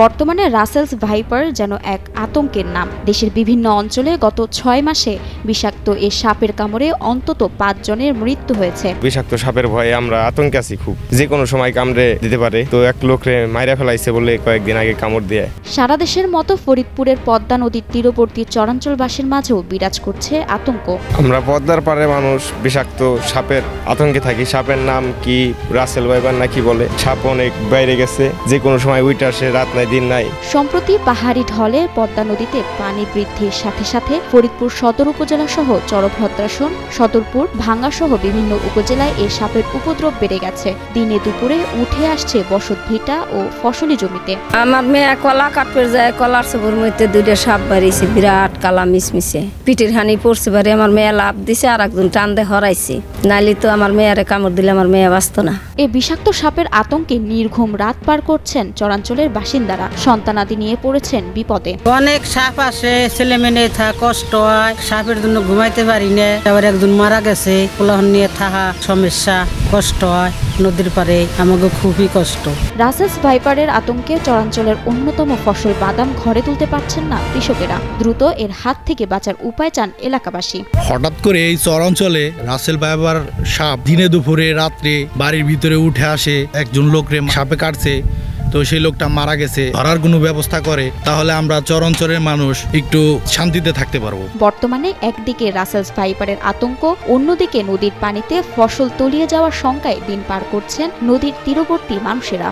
বর্তমানে Russell's viper যেন এক আতঙ্কের নাম। দেশের বিভিন্ন অঞ্চলে গত 6 মাসে বিষাক্ত এ সাপের কামড়ে অন্তত 5 জনের মৃত্যু হয়েছে। বিষাক্ত সাপের ভয়ে আমরা আতঙ্কে আছি খুব, যে কোনো সময় কামড়ে দিতে পারে। তো এক লোকরে মাইরা ফেলাইছে বলে কয়েকদিন আগে কামড় দিয়ে। সারা দেশের মতো ফরিদপুরের পদ্মা নদীর তীরবর্তী চরাঞ্চলবাসীর মাঝেও বিরাজ করছে আতঙ্ক। আমরা পদ্মার পাড়ে মানুষ বিষাক্ত সাপের আতঙ্কে থাকি। সাপের নাম কি রাসেল ভাইপার নাকি বলে। সাপ অনেক বাইরে গেছে, যে কোনো সময় উইটা আসে, রাত নাই দিন নাই। সম্প্রতি পাহাড়ি ঢলে পদ্মা নদীতে পানি বৃদ্ধির সাথে সাথে ফরিদপুর সদর উপজেলা সহ চরভদ্রাসন, সদরপুর, ভাঙ্গা সহ বিভিন্ন উপজেলায় এ সাপের উপদ্রব বেড়ে গেছে। দিনে দুপুরে উঠে আসছে বসত ভিটা ও ফসলি জমিতে। আমার মেয়ে কলা কাটপের যায়, কলার সবুর মধ্যে 2টা সাপ বাড়িয়েছে, বিরাট কালা মিশমিশে। পিঠের হানি পড়ছে বাড়ি, আমার মেয়ে লাভ দিছে আর একজন টান দিয়ে হরাইছে। নাইলে তো আমার মেয়েরে কামড় দিলে আমার মেয়ে বাঁচত না। এই বিষাক্ত সাপের আতঙ্কে নির্ঘুম রাত পার করছেন চরাঞ্চলের বাসিন্দারা। সন্তানাদি নিয়ে পড়েছেন বিপদে। অনেক সাপ আসে, ছেলে মেয়ে কষ্ট হয়, সাপের জন্য ঘুমাইতে পারি না। আবার একজন মারা গেছে, পোলাহন নিয়ে থাকা সমস্যা, কষ্ট হয়। নদীর পারে আমাকে খুবই কষ্ট। রাসেলস ভাইপারের আতঙ্কে চরাঞ্চলের অন্যতম ফসল বাদাম ঘরে তুলতে পারছেন না কৃষকেরা। দ্রুত এর হাত থেকে বাঁচার উপায় চান এলাকাবাসী। হঠাৎ করে এই চরাঞ্চলে রাসেল ভাইপার সাপ দিনে দুপুরে রাত্রে বাড়ির ভিতরে উঠে আসে। একজন লোকরে সাপে কাটছে, তো সেই লোকটা মারা গেছে। ধরার কোনো ব্যবস্থা করে তাহলে আমরা চরাঞ্চলের মানুষ একটু শান্তিতে থাকতে পারবো। বর্তমানে একদিকে রাসেলস ভাইপারের আতঙ্ক, অন্যদিকে নদীর পানিতে ফসল তলিয়ে যাওয়ার শঙ্কায় দিন পার করছেন নদীর তীরবর্তী মানুষেরা।